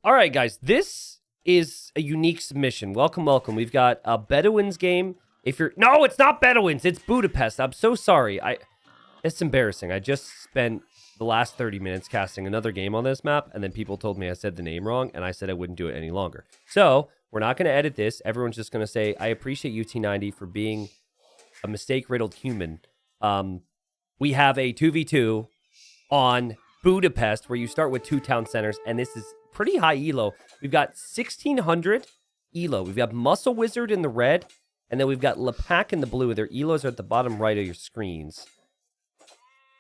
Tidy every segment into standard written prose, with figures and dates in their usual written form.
All right, guys, this is a unique submission. Welcome, welcome. We've got a Bedouins game. No, it's not Bedouins. It's Budapest. I'm so sorry. It's embarrassing. I just spent the last 30 minutes casting another game on this map, and then people told me I said the name wrong, and I said I wouldn't do it any longer. So we're not going to edit this. Everyone's just going to say, I appreciate UT90 for being a mistake-riddled human. We have a 2v2 on Budapest, where you start with 2 town centers, and this is pretty high elo. We've got 1600 elo. We've got Muscle Wizard in the red, and then we've got lepac in the blue. Their elos are at the bottom right of your screens.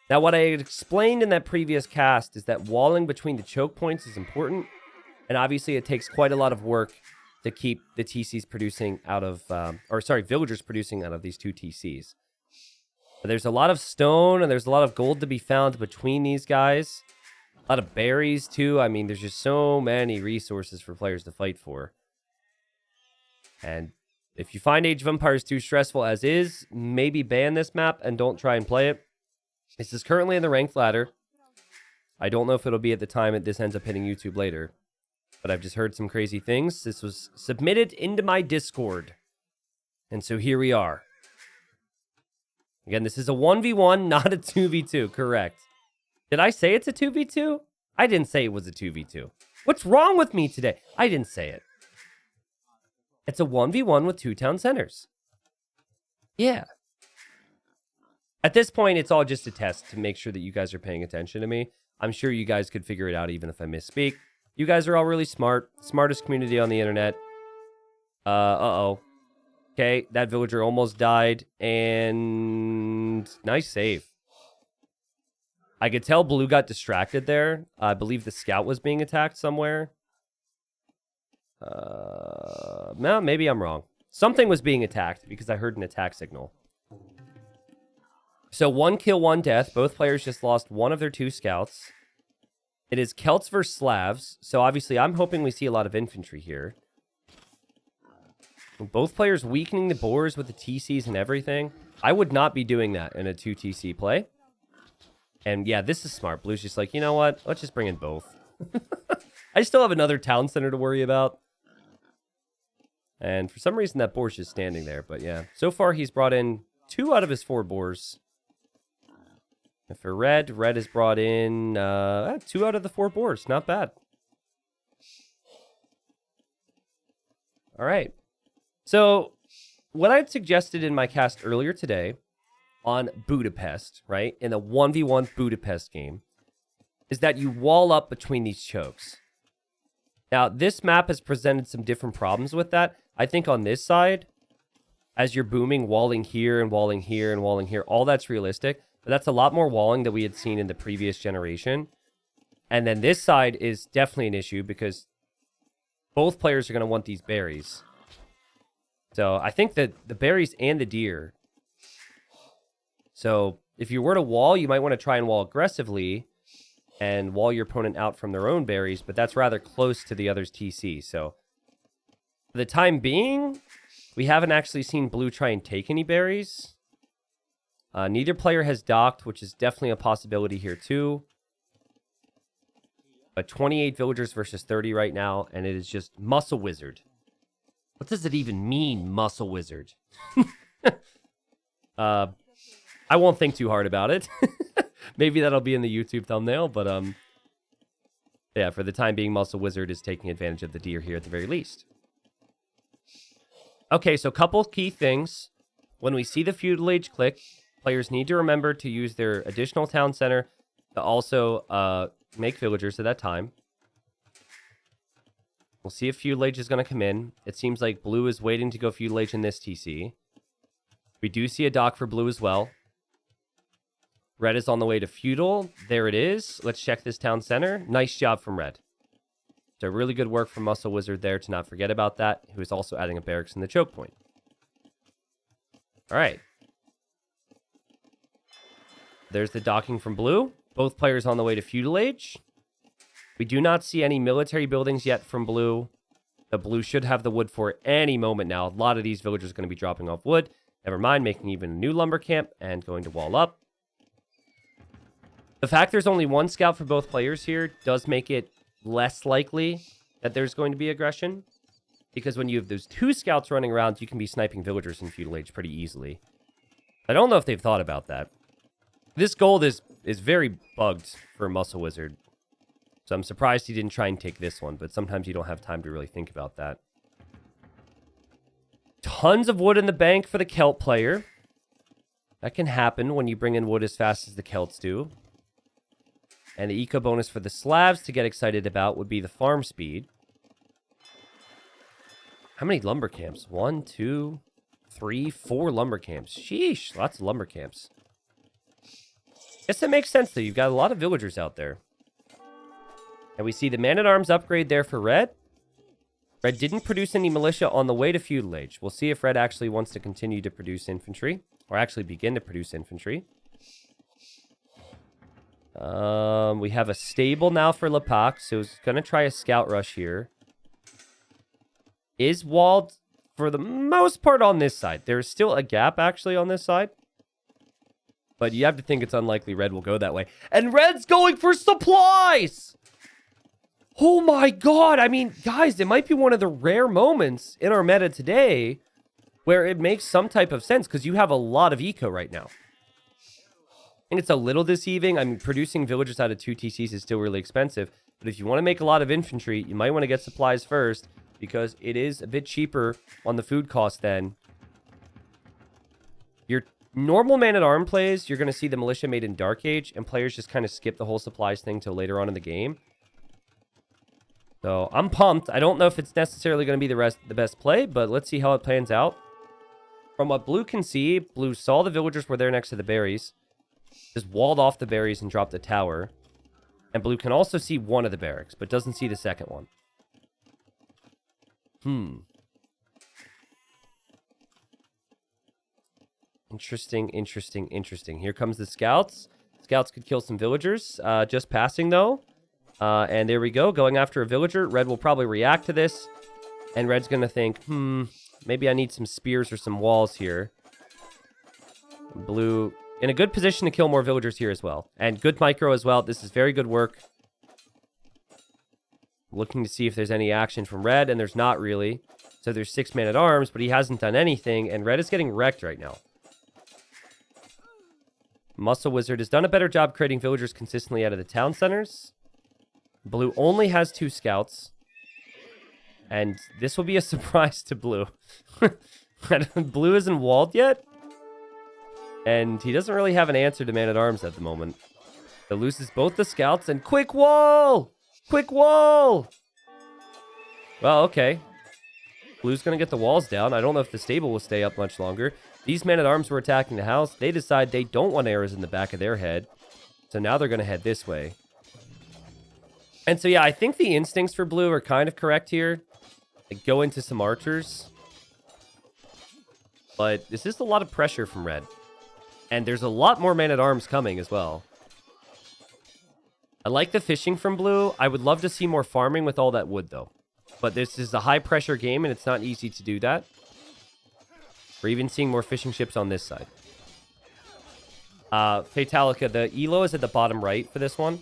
Now, what I had explained in that previous cast is that walling between the choke points is important, and obviously it takes quite a lot of work to keep the TCs producing out of, villagers producing out of these 2 TCs. But there's a lot of stone, and there's a lot of gold to be found between these guys. A lot of berries, too. I mean, there's just so many resources for players to fight for. And if you find Age of Empires too stressful as is, maybe ban this map and don't try and play it. This is currently in the ranked ladder. I don't know if it'll be at the time this ends up hitting YouTube later. But I've just heard some crazy things. This was submitted into my Discord. And so here we are. Again, this is a 1v1, not a 2v2, correct. Did I say it's a 2v2? I didn't say it was a 2v2. What's wrong with me today? I didn't say it. It's a 1v1 with 2 town centers. Yeah. At this point, it's all just a test to make sure that you guys are paying attention to me. I'm sure you guys could figure it out even if I misspeak. You guys are all really smart. Smartest community on the internet. Uh-oh. Okay, that villager almost died, and nice save. I could tell blue got distracted there. I believe the scout was being attacked somewhere. No, maybe I'm wrong. Something was being attacked because I heard an attack signal. So 1 kill, 1 death. Both players just lost one of their 2 scouts. It is Celts versus Slavs. So obviously I'm hoping we see a lot of infantry here. Both players weakening the boars with the TCs and everything. I would not be doing that in a 2 TC play. And yeah, this is smart. Blue's just like, you know what? Let's just bring in both. I still have another town center to worry about. And for some reason, that boar's just standing there. But yeah, so far he's brought in 2 out of his 4 boars. And for red has brought in 2 out of the 4 boars. Not bad. All right. So what I'd suggested in my cast earlier today on Budapest, right, in the 1v1 Budapest game, is that you wall up between these chokes. Now, this map has presented some different problems with that. I think on this side, as you're booming, walling here and walling here and walling here, all that's realistic. But that's a lot more walling than we had seen in the previous generation. And then this side is definitely an issue because both players are going to want these berries. So I think that the berries and the deer. So if you were to wall, you might want to try and wall aggressively and wall your opponent out from their own berries, but that's rather close to the other's TC. So for the time being, we haven't actually seen blue try and take any berries. Neither player has docked, which is definitely a possibility here too. But 28 villagers versus 30 right now, and it is just Muscle Wizard. What does it even mean, Muscle Wizard? I won't think too hard about it. Maybe that'll be in the YouTube thumbnail, but yeah, for the time being, Muscle Wizard is taking advantage of the deer here at the very least. Okay, so a couple key things. When we see the Feudal Age click, players need to remember to use their additional town center to also make villagers at that time. We'll see if Feudal Age is going to come in. It seems like blue is waiting to go Feudal Age in this TC. We do see a dock for blue as well. Red is on the way to Feudal. There it is. Let's check this town center. Nice job from red. So really good work from Muscle Wizard there to not forget about that, who is also adding a barracks in the choke point. All right. There's the docking from blue. Both players on the way to Feudal Age. We do not see any military buildings yet from blue. The blue should have the wood for any moment now. A lot of these villagers are going to be dropping off wood. Never mind, making even a new lumber camp and going to wall up. The fact there's only 1 scout for both players here does make it less likely that there's going to be aggression. Because when you have those 2 scouts running around, you can be sniping villagers in Feudal Age pretty easily. I don't know if they've thought about that. This gold is very bugged for a Muscle Wizard. So I'm surprised he didn't try and take this one, but sometimes you don't have time to really think about that. Tons of wood in the bank for the Celt player. That can happen when you bring in wood as fast as the Celts do. And the eco bonus for the Slavs to get excited about would be the farm speed. How many lumber camps? 1, 2, 3, 4 lumber camps. Sheesh, lots of lumber camps. Guess that makes sense, though. You've got a lot of villagers out there. And we see the man-at-arms upgrade there for Red. Red didn't produce any militia on the way to Feudal Age. We'll see if Red actually wants to continue to produce infantry. Or actually begin to produce infantry. We have a stable now for lepac, so he's going to try a scout rush here. Is walled for the most part on this side. There's still a gap, actually, on this side. But you have to think it's unlikely Red will go that way. And Red's going for supplies! Oh my god! I mean, guys, it might be one of the rare moments in our meta today where it makes some type of sense, because you have a lot of eco right now. And it's a little deceiving. I mean, producing villagers out of 2 TCs is still really expensive. But if you want to make a lot of infantry, you might want to get supplies first, because it is a bit cheaper on the food cost then. Your normal man-at-arm plays, you're going to see the militia made in Dark Age, and players just kind of skip the whole supplies thing till later on in the game. So, I'm pumped. I don't know if it's necessarily going to be the best play, but let's see how it plans out. From what Blue can see, Blue saw the villagers were there next to the berries. Just walled off the berries and dropped the tower. And Blue can also see one of the barracks, but doesn't see the second one. Interesting. Here comes the scouts. Scouts could kill some villagers. Just passing, though. And there we go. Going after a villager. Red will probably react to this. And Red's going to think, maybe I need some spears or some walls here. Blue in a good position to kill more villagers here as well. And good micro as well. This is very good work. Looking to see if there's any action from Red, and there's not really. So there's 6 man-at-arms, but he hasn't done anything, and Red is getting wrecked right now. Muscle Wizard has done a better job creating villagers consistently out of the town centers. Blue only has 2 scouts. And this will be a surprise to Blue. Blue isn't walled yet. And he doesn't really have an answer to man-at-arms at the moment. So loses both the scouts, and quick wall! Quick wall! Well, okay. Blue's going to get the walls down. I don't know if the stable will stay up much longer. These men-at-arms were attacking the house. They decide they don't want arrows in the back of their head. So now they're going to head this way. And so, yeah, I think the instincts for Blue are kind of correct here. Like, go into some archers. But this is a lot of pressure from Red. And there's a lot more men-at-arms coming as well. I like the fishing from Blue. I would love to see more farming with all that wood, though. But this is a high-pressure game, and it's not easy to do that. We're even seeing more fishing ships on this side. Fatalica, the elo is at the bottom right for this one.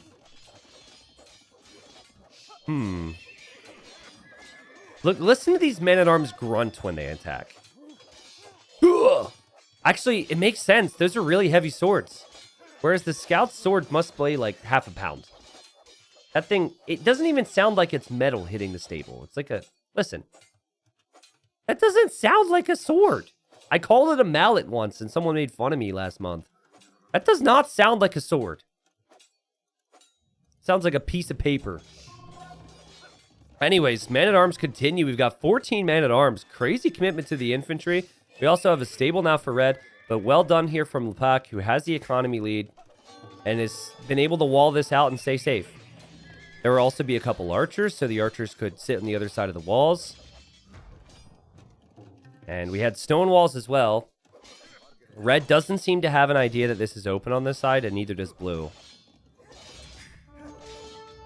Look, listen to these men-at-arms grunt when they attack. Actually, it makes sense. Those are really heavy swords. Whereas the scout's sword must weigh like half a pound. That thing, it doesn't even sound like it's metal hitting the stable. It's like a, listen. That doesn't sound like a sword. I called it a mallet once and someone made fun of me last month. That does not sound like a sword. Sounds like a piece of paper. Anyways, man-at-arms continue. We've got 14 man-at-arms. Crazy commitment to the infantry. We also have a stable now for Red. But well done here from lepac, who has the economy lead. And has been able to wall this out and stay safe. There will also be a couple archers, so the archers could sit on the other side of the walls. And we had stone walls as well. Red doesn't seem to have an idea that this is open on this side, and neither does Blue.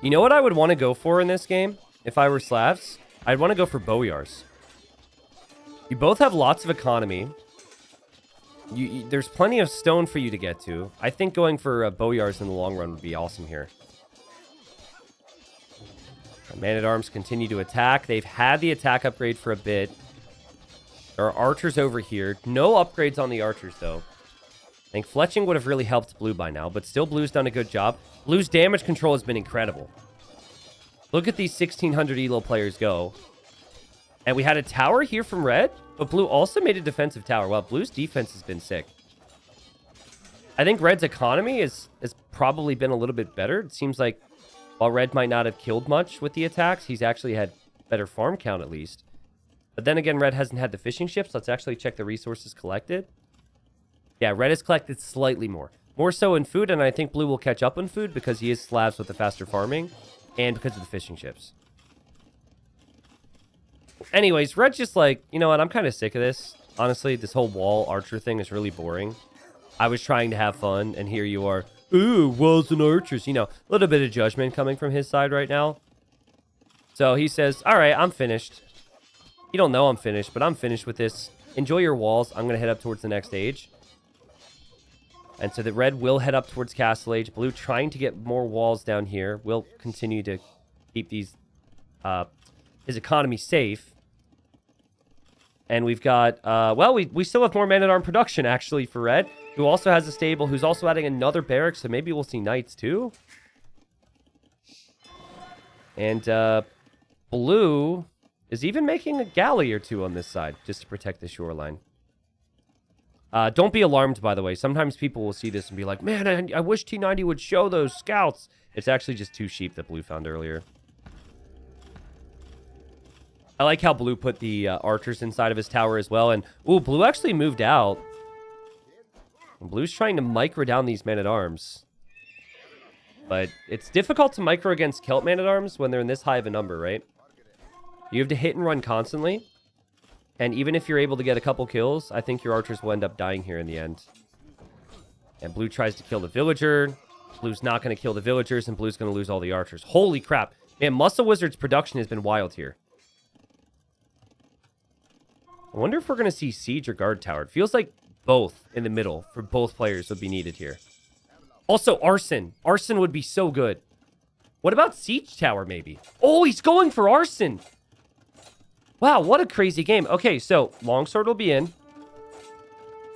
You know what I would want to go for in this game? If I were Slavs? I'd want to go for Boyars. You both have lots of economy. There's plenty of stone for you to get to. I think going for Boyars in the long run would be awesome here. Man-at-Arms continue to attack. They've had the attack upgrade for a bit. There are archers over here. No upgrades on the archers, though. I think fletching would have really helped blue by now, but still blue's done a good job. Blue's damage control has been incredible. Look at these 1600 elo players go. And we had a tower here from red, but blue also made a defensive tower. Well, blue's defense has been sick. I think red's economy has probably been a little bit better. It seems like while red might not have killed much with the attacks, he's actually had better farm count at least. But then again, red hasn't had the fishing ships. Let's actually check the resources collected. Yeah, red has collected slightly more. More so in food, and I think blue will catch up in food because he is slabs with the faster farming and because of the fishing ships. Anyways, red's just like, you know what, I'm kind of sick of this. Honestly, this whole wall archer thing is really boring. I was trying to have fun, and here you are. Ooh, walls and archers. You know, a little bit of judgment coming from his side right now. So he says, all right, I'm finished. You don't know I'm finished, but I'm finished with this. Enjoy your walls. I'm going to head up towards the next age. And so the red will head up towards Castle Age. Blue trying to get more walls down here. Will continue to keep these his economy safe. And we've got, well, we still have more man-at-arm production, actually, for red, who also has a stable, who's also adding another barrack, so maybe we'll see knights, too. And blue is even making a galley or two on this side, just to protect the shoreline. Don't be alarmed, by the way. Sometimes people will see this and be like, man, I wish T90 would show those scouts. It's actually just 2 sheep that blue found earlier. I like how blue put the archers inside of his tower as well. And, ooh, blue actually moved out. And blue's trying to micro down these men-at-arms. But it's difficult to micro against Celt man-at-arms when they're in this high of a number, right? You have to hit and run constantly. And even if you're able to get a couple kills, I think your archers will end up dying here in the end. And blue tries to kill the villager. Blue's not going to kill the villagers, and blue's going to lose all the archers. Holy crap. Man, Muscle Wizard's production has been wild here. I wonder if we're going to see Siege or Guard Tower. It feels like both in the middle for both players would be needed here. Also, Arson. Arson would be so good. What about Siege Tower, maybe? Oh, he's going for Arson. Wow, what a crazy game. Okay, so Longsword will be in.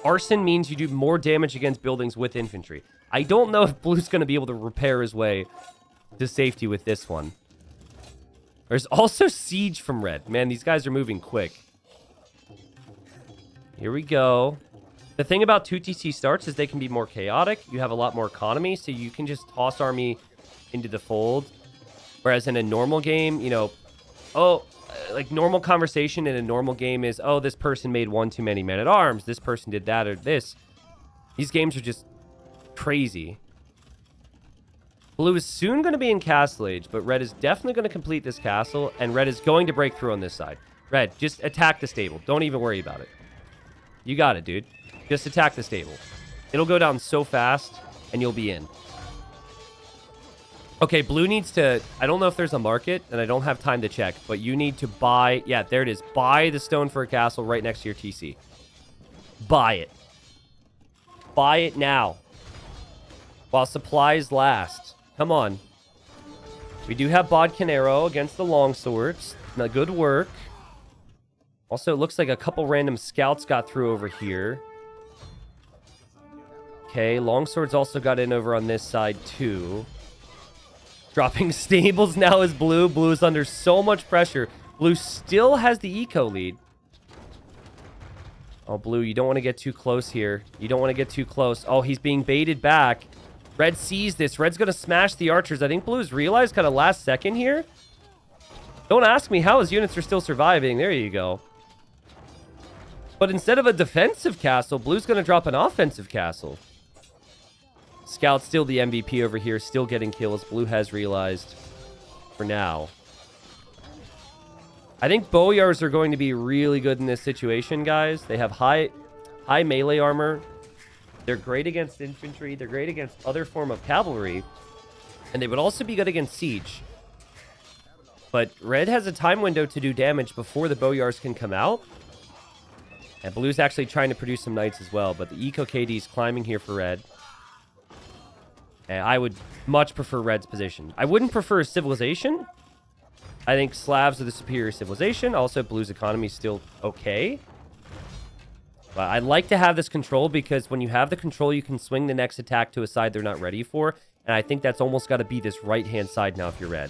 Arson means you do more damage against buildings with infantry. I don't know if blue's going to be able to repair his way to safety with this one. There's also Siege from red. Man, these guys are moving quick. Here we go. The thing about 2TC starts is they can be more chaotic. You have a lot more economy, so you can just toss army into the fold. Whereas in a normal game, you know, like normal conversation in a normal game is, oh, this person made one too many men-at-arms. This person did that or this. These games are just crazy. Blue is soon going to be in Castle Age, but red is definitely going to complete this castle, and red is going to break through on this side. Red, just attack the stable. Don't even worry about it. You got it, dude. Just attack the stable. It'll go down so fast, and you'll be in. Okay, blue needs to... I don't know if there's a market, and I don't have time to check, but you need to buy... Yeah, there it is. Buy the stone for a castle right next to your TC. Buy it. Buy it now. While supplies last. Come on. We do have Bodkin Arrow against the longswords. Now, good work. Also, it looks like a couple random scouts got through over here. Okay, longswords also got in over on this side, too. Dropping stables now is blue. Blue is under so much pressure. Blue still has the eco lead. Oh, blue, you don't want to get too close here. You don't want to get too close. Oh, he's being baited back. Red sees this. Red's going to smash the archers. I think blue's realized kind of last second here. Don't ask me how his units are still surviving. There you go. But instead of a defensive castle, blue's going to drop an offensive castle. Scout's still the MVP over here, still getting kills. Blue has realized for now. I think Boyars are going to be really good in this situation, guys. They have high melee armor. They're great against infantry. They're great against other form of cavalry. And they would also be good against siege. But red has a time window to do damage before the Boyars can come out. And blue's actually trying to produce some knights as well. But the Eco KD is climbing here for red. And I would much prefer red's position. I wouldn't prefer civilization. I think Slavs are the superior civilization. Also, blue's economy is still okay. But I'd like to have this control because when you have the control, you can swing the next attack to a side they're not ready for. And I think that's almost got to be this right-hand side now if you're red.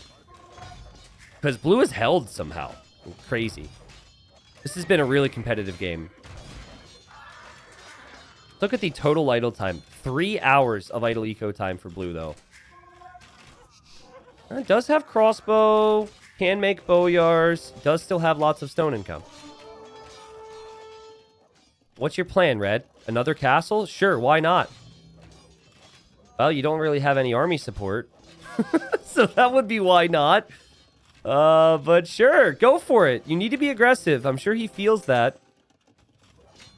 Because blue is held somehow. Crazy. This has been a really competitive game. Look at the total idle time. 3 hours of idle eco time for blue, though. It does have crossbow. Can make bowyars. Does still have lots of stone income. What's your plan, Red? Another castle? Sure, why not? Well, you don't really have any army support. So that would be why not. But sure, go for it. You need to be aggressive. I'm sure he feels that.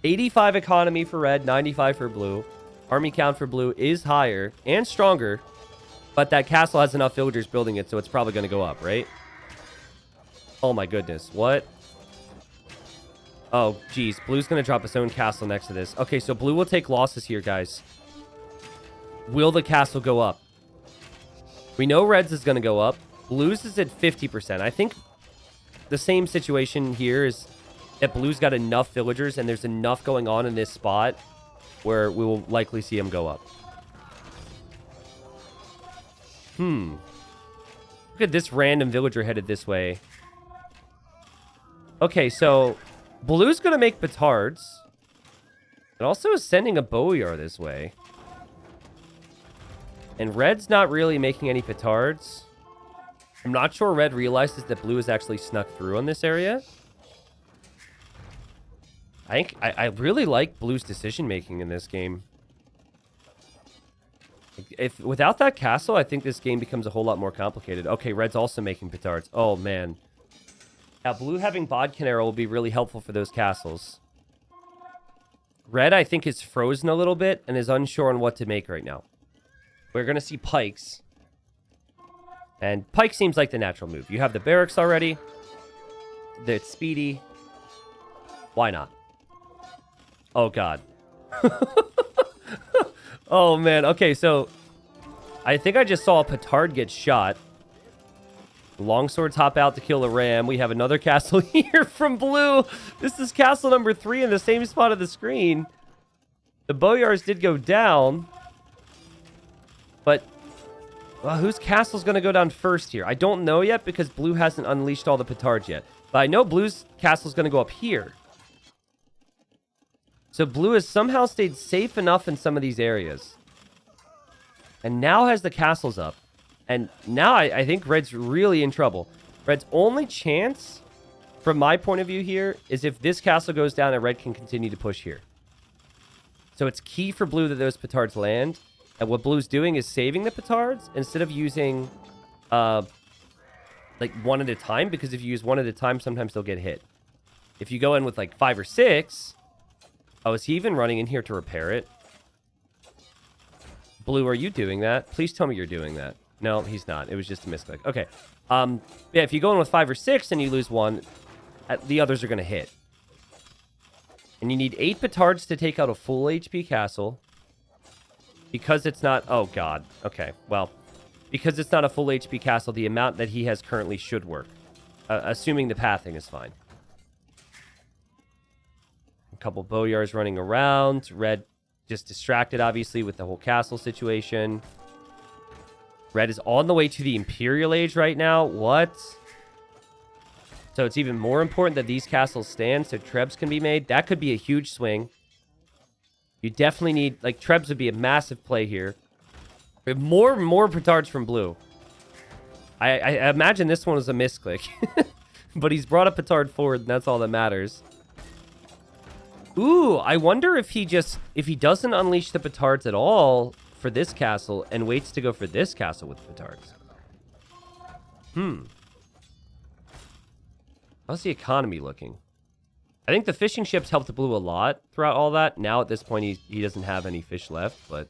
85 economy for red, 95 for blue. Army count for blue is higher and stronger. But that castle has enough villagers building it, so it's probably going to go up, right? Oh my goodness. What? Oh, geez. Blue's going to drop his own castle next to this. Okay, so blue will take losses here, guys. Will the castle go up? We know red's is going to go up. Blue's is at 50%. I think the same situation here is that blue's got enough villagers and there's enough going on in this spot where we will likely see him go up. Look at this random villager headed this way. Okay, so blue's going to make petards. It also is sending a bowyar this way. And red's not really making any petards. I'm not sure red realizes that blue has actually snuck through on this area. I really like blue's decision making in this game. If without that castle, I think this game becomes a whole lot more complicated. Okay, red's also making petards. Oh, man. Now, blue having bodkin arrow will be really helpful for those castles. Red, I think, is frozen a little bit and is unsure on what to make right now. We're going to see pikes. And pike seems like the natural move. You have the barracks already. It's speedy. Why not? Oh, God. Oh, man. Okay, so I think I just saw a petard get shot. Longswords hop out to kill a ram. We have another castle here from blue. This is castle number 3 in the same spot of the screen. The bowyars did go down. But whose castle's going to go down first here? I don't know yet because blue hasn't unleashed all the petards yet. But I know blue's castle's going to go up here. So blue has somehow stayed safe enough in some of these areas. And now has the castles up. And now I think red's really in trouble. Red's only chance, from my point of view here, is if this castle goes down and red can continue to push here. So it's key for blue that those petards land. And what blue's doing is saving the petards instead of using like one at a time. Because if you use one at a time, sometimes they'll get hit. If you go in with like 5 or 6... Oh, is he even running in here to repair it? Blue, are you doing that? Please tell me you're doing that. No, he's not. It was just a misclick. Okay. Yeah, if you go in with 5 or 6 and you lose one, the others are going to hit. And you need 8 petards to take out a full HP castle. Because it's not... Oh, God. Okay, well. Because it's not a full HP castle, the amount that he has currently should work. Assuming the pathing is fine. A couple bowyars running around. Red just distracted, obviously, with the whole castle situation. Red is on the way to the Imperial Age right now. What? So it's even more important that these castles stand so trebs can be made. That could be a huge swing. You definitely need... Like, trebs would be a massive play here. We have more petards from blue. I imagine this one was a misclick. But he's brought a petard forward, and that's all that matters. Ooh, I wonder if he doesn't unleash the petards at all for this castle and waits to go for this castle with petards. How's the economy looking? I think the fishing ships helped blue a lot throughout all that. Now at this point, he doesn't have any fish left, but...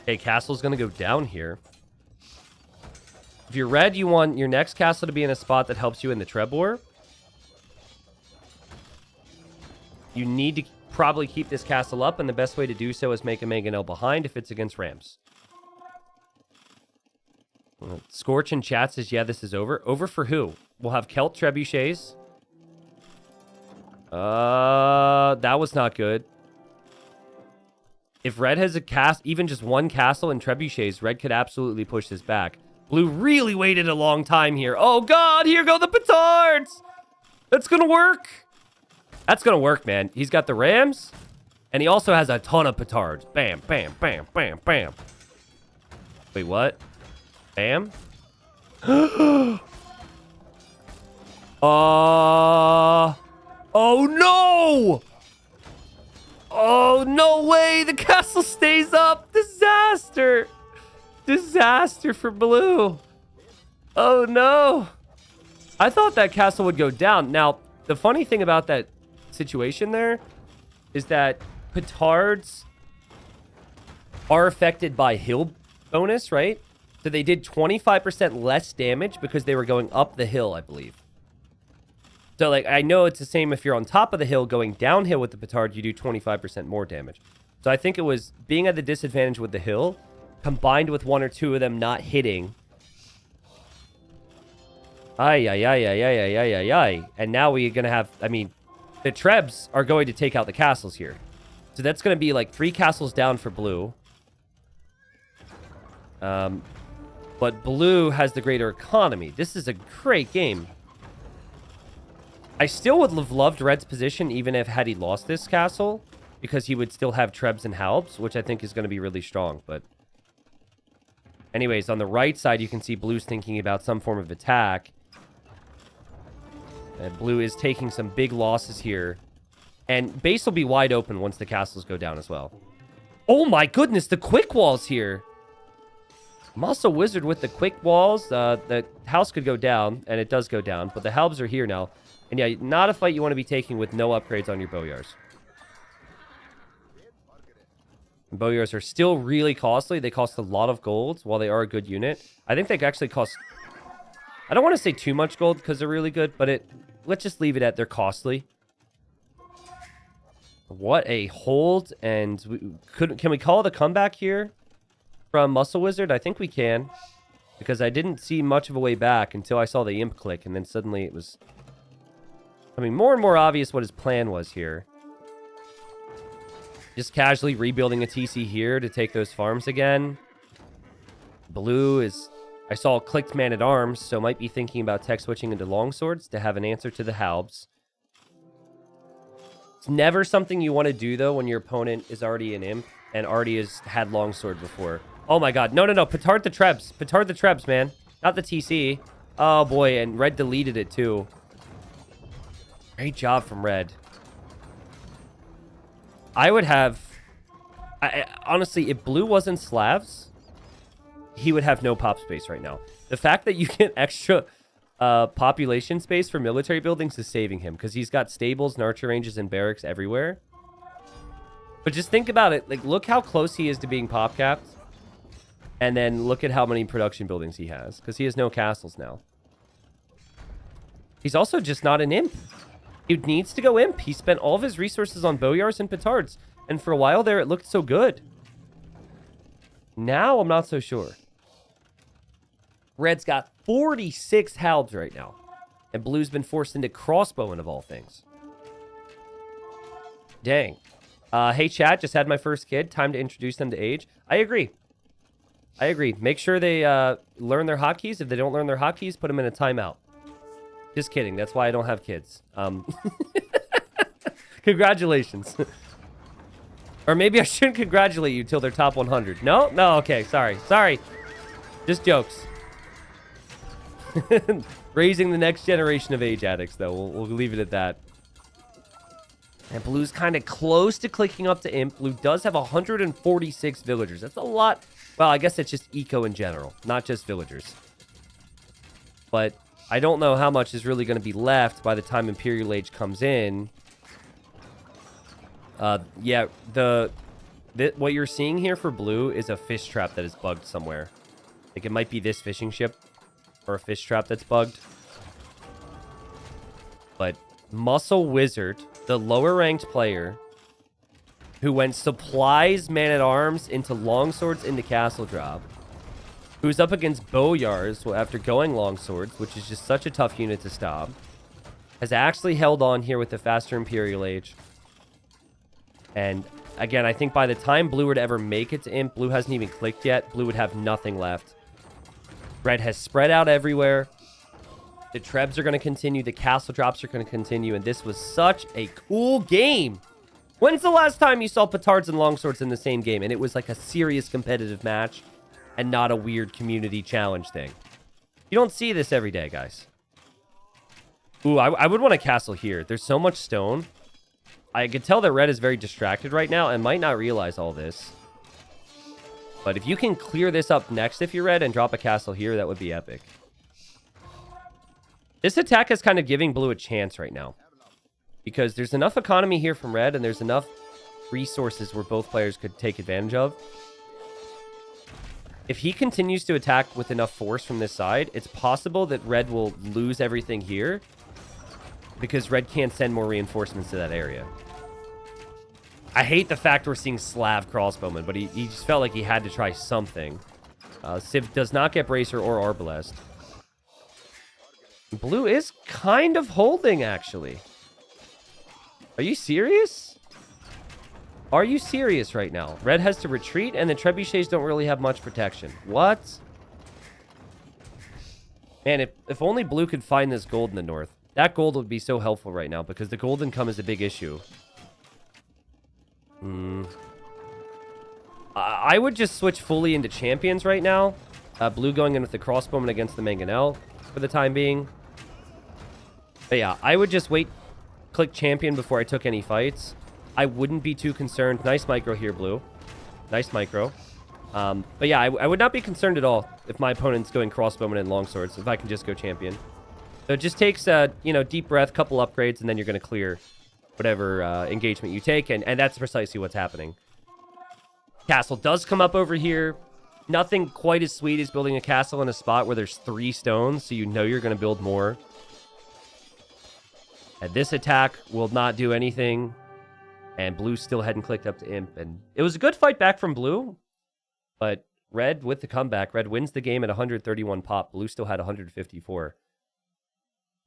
Okay, castle's going to go down here. If you're red, you want your next castle to be in a spot that helps you in the Treb War. You need to probably keep this castle up, and the best way to do so is make a mangonel behind if it's against rams. Scorch in chat says, yeah, this is over. Over for who? We'll have Celt Trebuchets. That was not good. If red has even just one castle and trebuchets, red could absolutely push this back. Blue really waited a long time here. Oh, God, here go the petards. That's going to work. That's going to work, man. He's got the rams, and he also has a ton of petards. Bam, bam, bam, bam, bam. Wait, what? Bam? Oh, no! Oh, no way! The castle stays up! Disaster! Disaster for blue. Oh, no. I thought that castle would go down. Now, the funny thing about that situation there is that petards are affected by hill bonus, right? So they did 25% less damage because they were going up the hill, I believe. So, like, I know it's the same if you're on top of the hill going downhill with the petard, you do 25% more damage. So I think it was being at the disadvantage with the hill, combined with one or two of them not hitting. Ay, ay, ay, ay, ay, ay, ay, ay, ay. And now we're going to have, I mean, the Trebs are going to take out the castles here. So that's going to be like 3 castles down for blue. But blue has the greater economy. This is a great game. I still would have loved red's position even if had he lost this castle, because he would still have Trebs and Halbs, which I think is going to be really strong. But anyways, on the right side, you can see blue's thinking about some form of attack. And blue is taking some big losses here. And base will be wide open once the castles go down as well. Oh my goodness, the quick walls here. Muscle Wizard with the quick walls. The house could go down, and it does go down. But the Halbs are here now. And yeah, not a fight you want to be taking with no upgrades on your Boyars. And Boyars are still really costly. They cost a lot of gold while they are a good unit. I think they actually cost... I don't want to say too much gold because they're really good, but let's just leave it at they're costly. What a hold. And can we call it a comeback here from Muscle Wizard? I think we can. Because I didn't see much of a way back until I saw the imp click. And then suddenly it was... I mean, more and more obvious what his plan was here. Just casually rebuilding a TC here to take those farms again. Blue is... I saw clicked Man-at-Arms, so might be thinking about tech switching into longswords to have an answer to the Halbs. It's never something you want to do, though, when your opponent is already an imp and already has had longsword before. Oh my god. No, no, no. Petard the Trebs. Petard the Trebs, man. Not the TC. Oh boy, and red deleted it, too. Great job from red. I would have... honestly, if blue wasn't Slavs, he would have no pop space right now. The fact that you get extra population space for military buildings is saving him, because he's got stables and archer ranges and barracks everywhere. But just think about it. Like, look how close he is to being pop capped. And then look at how many production buildings he has, because he has no castles now. He's also just not an imp. He needs to go imp. He spent all of his resources on Boyars and Petards. And for a while there, it looked so good. Now, I'm not so sure. Red's got 46 Halbs right now. And blue's been forced into crossbowing of all things. Dang. Hey, chat, just had my first kid. Time to introduce them to age. I agree. I agree. Make sure they learn their hotkeys. If they don't learn their hotkeys, put them in a timeout. Just kidding. That's why I don't have kids. Congratulations. Or maybe I shouldn't congratulate you till they're top 100. No? No? Okay. Sorry. Sorry. Just jokes. Raising the next generation of age addicts, though. We'll leave it at that. And blue's kind of close to clicking up to imp. Blue does have 146 villagers. That's a lot. Well, I guess it's just eco in general, not just villagers. But I don't know how much is really going to be left by the time Imperial Age comes in. Yeah, what you're seeing here for blue is a fish trap that is bugged somewhere. Like, it might be this fishing ship or a fish trap that's bugged. But Muscle Wizard, the lower ranked player, who went supplies Man-at-Arms into longswords into castle drop, who's up against Boyars after going longswords, which is just such a tough unit to stop, has actually held on here with the faster Imperial Age. And again, I think by the time Blue were to ever make it to Imp, Blue hasn't even clicked yet. Blue would have nothing left. Red has spread out everywhere. The Trebs are going to continue. The castle drops are going to continue. And this was such a cool game. When's the last time you saw Petards and Longswords in the same game? And it was like a serious competitive match and not a weird community challenge thing. You don't see this every day, guys. Ooh, I would want a castle here. There's so much stone. I could tell that Red is very distracted right now and might not realize all this. But if you can clear this up next if you're Red and drop a castle here, that would be epic. This attack is kind of giving Blue a chance right now. Because there's enough economy here from Red and there's enough resources where both players could take advantage of. If he continues to attack with enough force from this side, it's possible that Red will lose everything here. Because Red can't send more reinforcements to that area. I hate the fact we're seeing Slav crossbowmen, but he just felt like he had to try something. Civ does not get Bracer or Arbalest. Blue is kind of holding, actually. Are you serious? Are you serious right now? Red has to retreat, and the trebuchets don't really have much protection. What? Man, if only Blue could find this gold in the north. That gold would be so helpful right now, because the gold income is a big issue. I would just switch fully into champions right now. Blue going in with the crossbowman against the mangonel for the time being. But yeah, I would just wait, click champion before I took any fights. I wouldn't be too concerned. Nice micro here, Blue. Nice micro. But yeah, I would not be concerned at all if my opponent's going crossbowman and longswords, if I can just go champion. So it just takes, deep breath, couple upgrades, and then you're going to clear whatever engagement you take, and that's precisely what's happening. Castle does come up over here. Nothing quite as sweet as building a castle in a spot where there's 3 stones, so you know you're going to build more. And this attack will not do anything. And Blue still hadn't clicked up to Imp. And it was a good fight back from Blue. But Red, with the comeback, Red wins the game at 131 pop. Blue still had 154.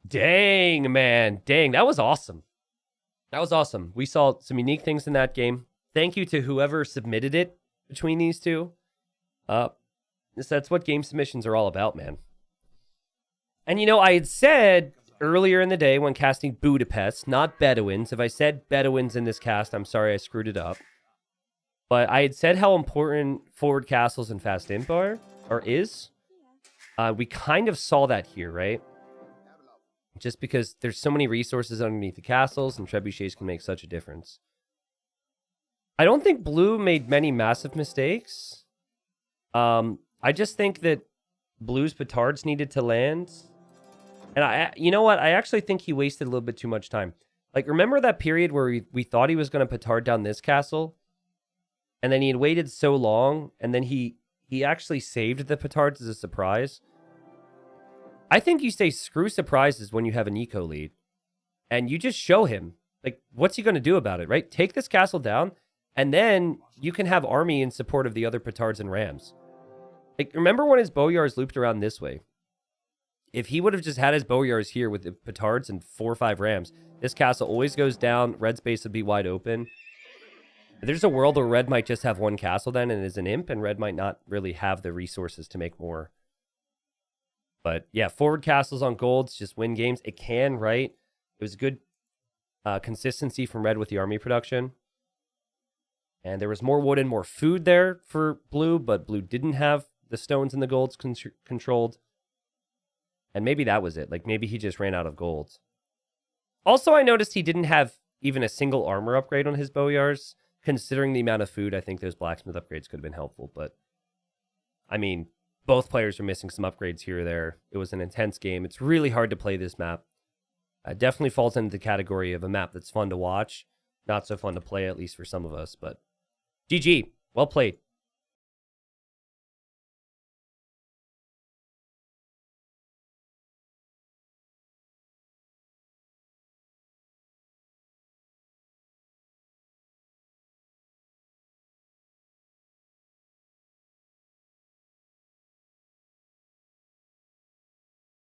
Dang, man. Dang, that was awesome. That was awesome. We saw some unique things in that game. Thank you to whoever submitted it between these two. That's what game submissions are all about, man. And, I had said earlier in the day when casting Budapest, not Bedouins. If I said Bedouins in this cast, I'm sorry I screwed it up. But I had said how important forward castles and fast imp is. We kind of saw that here, right? Just because there's so many resources underneath the castles and trebuchets can make such a difference. I don't think Blue made many massive mistakes. I just think that Blue's Petards needed to land. And you know what? I actually think he wasted a little bit too much time. Like, remember that period where we thought he was going to Petard down this castle? And then he had waited so long, and then he actually saved the Petards as a surprise. I think you say screw surprises when you have an eco lead. And you just show him, like, what's he going to do about it, right? Take this castle down, and then you can have army in support of the other Petards and Rams. Like, remember when his Boyars looped around this way? If he would have just had his Boyars here with the Petards and 4 or 5 Rams, this castle always goes down, Red's base would be wide open. There's a world where Red might just have 1 castle then and is an imp, and Red might not really have the resources to make more. But yeah, forward castles on golds just win games. It can, right? It was good consistency from Red with the army production. And there was more wood and more food there for Blue, but Blue didn't have the stones and the golds controlled. And maybe that was it. Like, maybe he just ran out of golds. Also, I noticed he didn't have even a single armor upgrade on his Boyars. Considering the amount of food, I think those blacksmith upgrades could have been helpful. But, I mean, both players are missing some upgrades here or there. It was an intense game. It's really hard to play this map. It definitely falls into the category of a map that's fun to watch. Not so fun to play, at least for some of us. But GG. Well played.